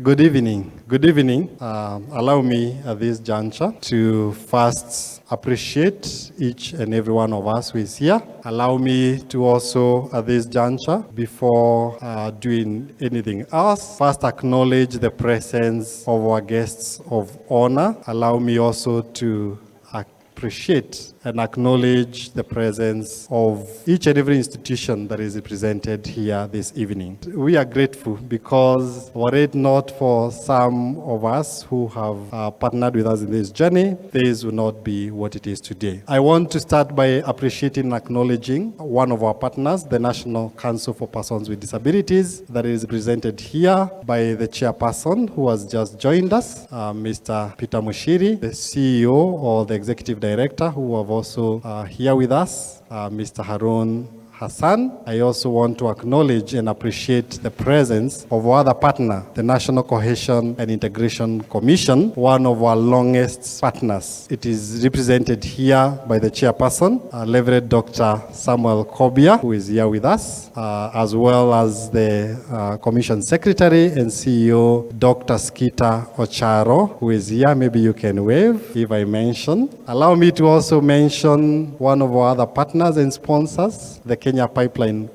Good evening. Good evening. Allow me at this juncture to first appreciate each and every one of us who is here. Allow me to also at this juncture, before doing anything else, first acknowledge the presence of our guests of honor. Allow me also to appreciate and acknowledge the presence of each and every institution that is represented here this evening. We are grateful because were it not for some of us who have partnered with us in this journey, this would not be what it is today. I want to start by appreciating and acknowledging one of our partners, the National Council for Persons with Disabilities, that is represented here by the chairperson who has just joined us, Mr. Peter Mushiri, the CEO or the Executive Director who have also here with us, Mr. Harun Hassan. I also want to acknowledge and appreciate the presence of our other partner, the National Cohesion and Integration Commission, one of our longest partners. It is represented here by the chairperson, Reverend Dr. Samuel Kobia, who is here with us, as well as the Commission Secretary and CEO, Dr. Skita Ocharo, who is here. Maybe you can wave if I mention. Allow me to also mention one of our other partners and sponsors, the Kenya Pipeline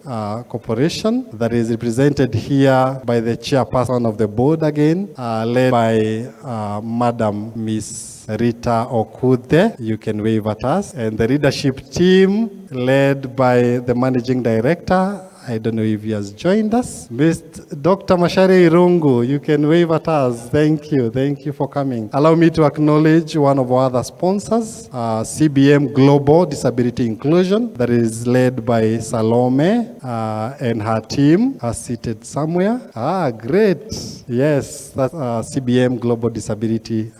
Corporation, that is represented here by the chairperson of the board again, led by Madam Miss Rita Okude. You can wave at us. And the leadership team led by the managing director. I don't know if he has joined us. Mr. Dr. Mashare Irungu, you can wave at us. Thank you. Thank you for coming. Allow me to acknowledge one of our other sponsors, CBM Global Disability Inclusion, that is led by Salome and her team are seated somewhere. Great. Yes, that's CBM Global Disability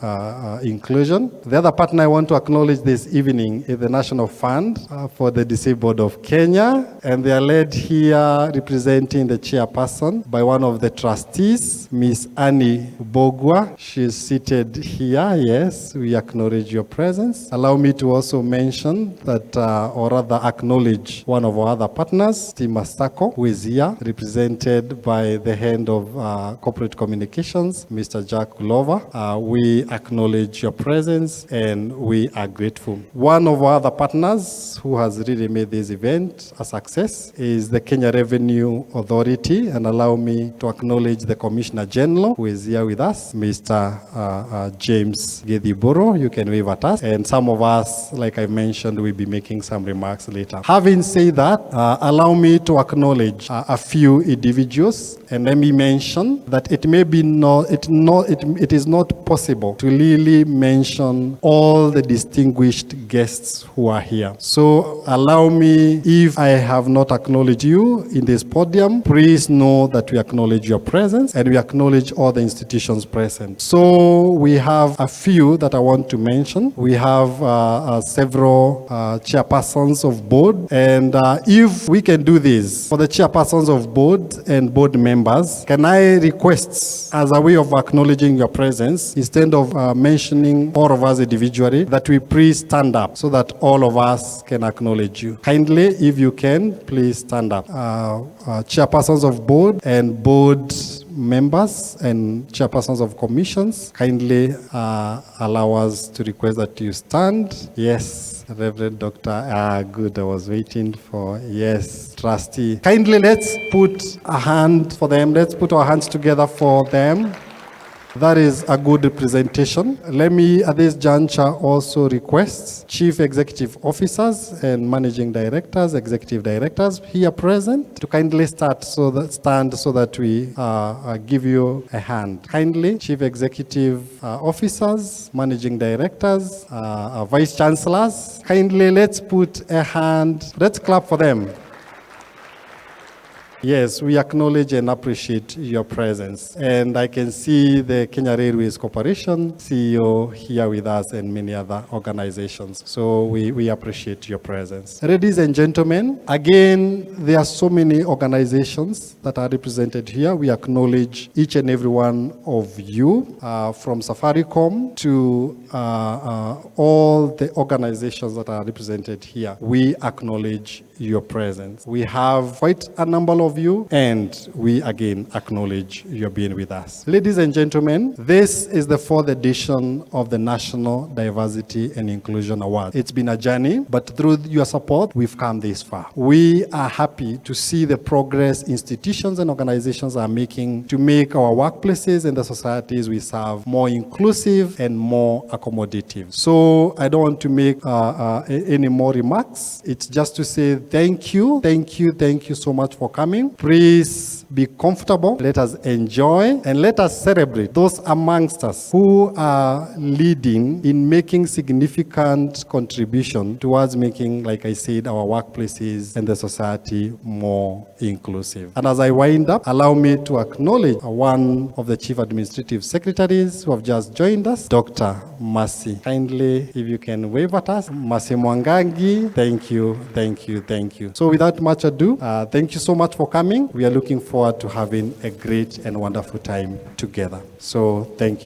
Inclusion. The other partner I want to acknowledge this evening is the National Fund for the Disabled of Kenya, and they are led here representing the chairperson by one of the trustees, Miss Annie Bogwa. She is seated here. Yes, we acknowledge your presence. Allow me to also mention that, or rather acknowledge one of our other partners, Team Masako, who is here, represented by the head of corporate communications, Mr. Jack Glover. We acknowledge your presence and we are grateful. One of our other partners who has really made this event a success is the Kenya Revenue Authority, and allow me to acknowledge the Commissioner General who is here with us, Mr. James Gediboro. You can wave at us, and some of us, like I mentioned, will be making some remarks later. Having said that, allow me to acknowledge a few individuals, and let me mention that it is not possible to really mention all the distinguished guests who are here. So allow me, if I have not acknowledged you in this podium, please know that we acknowledge your presence and we acknowledge all the institutions present. So we have a few that I want to mention. We have several chairpersons of board, and if we can do this for the chairpersons of board and board members, can I request, as a way of acknowledging your presence, instead of mentioning all of us individually, that we please stand up so that all of us can acknowledge you. Kindly, if you can, please stand up. Chairpersons of board and board members and chairpersons of commissions, kindly allow us to request that you stand. Yes, Reverend Doctor. Good, I was waiting for, yes, trustee. Kindly let's put a hand for them. Let's put our hands together for them. That is a good representation. Let me, at this juncture, also request chief executive officers and managing directors, executive directors here present to kindly stand so that we give you a hand. Kindly, chief executive officers, managing directors, vice chancellors, kindly let's put a hand. Let's clap for them. Yes, we acknowledge and appreciate your presence. And I can see the Kenya Railways Corporation CEO here with us and many other organizations. So we appreciate your presence. Ladies and gentlemen, again, there are so many organizations that are represented here. We acknowledge each and every one of you, from Safaricom to all the organizations that are represented here. We acknowledge your presence. We have quite a number of you, and we again acknowledge your being with us. Ladies and gentlemen, this is the 4th edition of the National Diversity and Inclusion Award. It's been a journey, but through your support, we've come this far. We are happy to see the progress institutions and organizations are making to make our workplaces and the societies we serve more inclusive and more accommodative. So I don't want to make any more remarks. It's just to say thank you so much for coming. Please be comfortable. Let us enjoy and let us celebrate those amongst us who are leading in making significant contribution towards making, like I said, our workplaces and the society more inclusive. And as I wind up, allow me to acknowledge one of the Chief Administrative Secretaries who have just joined us, Dr. Mercy. Kindly, if you can wave at us. Mercy Mwangangi, thank you. So without much ado, thank you so much for coming. We are looking forward to having a great and wonderful time together. So thank you.